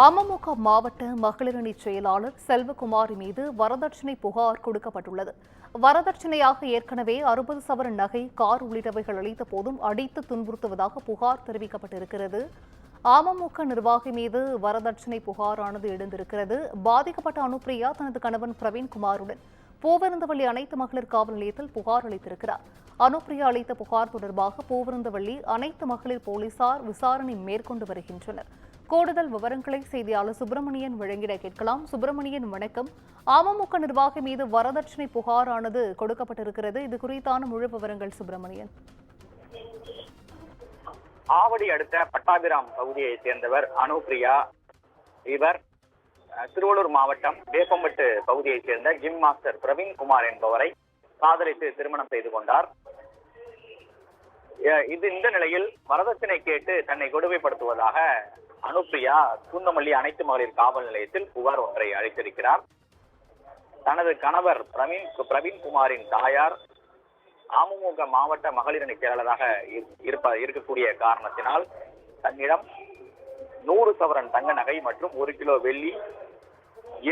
அமமுக மாவட்ட மகளிரணி செயலாளர் செல்வகுமாரி மீது வரதட்சணை புகார் கொடுக்கப்பட்டுள்ளது. வரதட்சணையாக ஏற்கனவே 60 சவரன் நகை, கார் உள்ளிட்டவைகள் அளித்த போதும் அடித்து துன்புறுத்துவதாக புகார் தெரிவிக்கப்பட்டிருக்கிறது. அமமுக நிர்வாகி மீது வரதட்சணை புகாரானது எழுந்திருக்கிறது. பாதிக்கப்பட்ட அனுப்பிரியா தனது கணவன் பிரவீன்குமாருடன் பூவிருந்தவள்ளி அனைத்து மகளிர் காவல் நிலையத்தில் புகார் அளித்திருக்கிறார். அனுப்பிரியா அளித்த புகார் தொடர்பாக பூவிருந்தவள்ளி அனைத்து மகளிர் போலீசார் விசாரணை மேற்கொண்டு வருகின்றனர். கூடுதல் விவரங்களை செய்தியாளர் சுப்பிரமணியன் வழங்கிட கேட்கலாம். சுப்பிரமணியன், வணக்கம். அமமுக நிர்வாகி மீது வரதட்சணை புகாரானது கொடுக்கப்பட்டிருக்கிறது. இது குறித்தான முழு விவரங்கள் சுப்பிரமணியன். ஆவடி அடுத்த பட்டாபிராம் பகுதியை சேர்ந்தவர் அனுப்பிரியா. இவர் திருவள்ளூர் மாவட்டம் வேப்பம்பட்டு பகுதியைச் சேர்ந்த ஜிம் மாஸ்டர் பிரவீன்குமார் என்பவரை காதலித்து திருமணம் செய்து கொண்டார். இந்த நிலையில் வரதட்சணை கேட்டு தன்னை கொடுமைப்படுத்துவதாக அனுப்பிரியா பூந்தமல்லி அனைத்து மகளிர் காவல் நிலையத்தில் புகார் ஒன்றை அளித்திருக்கிறார். தனது கணவர் பிரவீன்குமாரின் தாயார் அமமுக மாவட்ட மகளிரணி செயலாளராக இருக்கக்கூடிய காரணத்தினால் தன்னிடம் 100 சவரன் தங்க நகை மற்றும் 1 கிலோ வெள்ளி,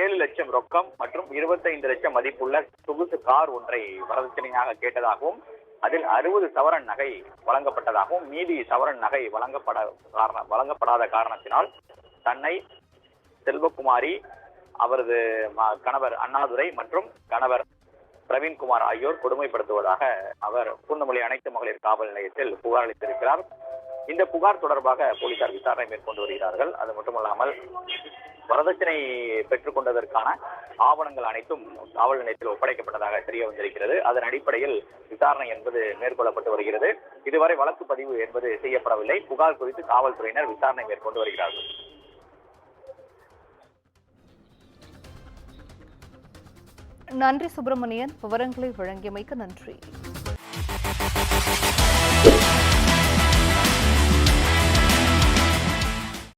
7 லட்சம் ரொக்கம் மற்றும் 25 லட்சம் மதிப்புள்ள சொகுசு கார் ஒன்றை வரதட்சணையாக கேட்டதாகவும், அதில் 60 சவரன் நகை வழங்கப்பட்டதாகவும், மீதி சவரன் நகை வழங்கப்படாத காரணத்தினால் தன்னை செல்வகுமாரி, அவரது கணவர் அண்ணாதுரை மற்றும் கணவர் பிரவீன்குமார் ஆகியோர் கொடுமைப்படுத்துவதாக அவர் பூந்தமல்லி அனைத்து மகளிர் காவல் நிலையத்தில் புகார் அளித்திருக்கிறார். இந்த புகார் தொடர்பாக போலீசார் விசாரணை மேற்கொண்டு வருகிறார்கள். அது மட்டுமல்லாமல் வரதட்சணை பெற்றுக் கொண்டதற்கான ஆவணங்கள் அனைத்தும் காவல் நிலையத்தில் ஒப்படைக்கப்பட்டதாக தெரிய வந்திருக்கிறது. அதன் அடிப்படையில் விசாரணை என்பது மேற்கொள்ளப்பட்டு வருகிறது. இதுவரை வழக்கு பதிவு என்பது செய்யப்படவில்லை. புகார் குறித்து காவல்துறையினர் விசாரணை மேற்கொண்டு வருகிறார்கள். நன்றி சுப்பிரமணியன், விவரங்களை வழங்கியமைக்கு நன்றி.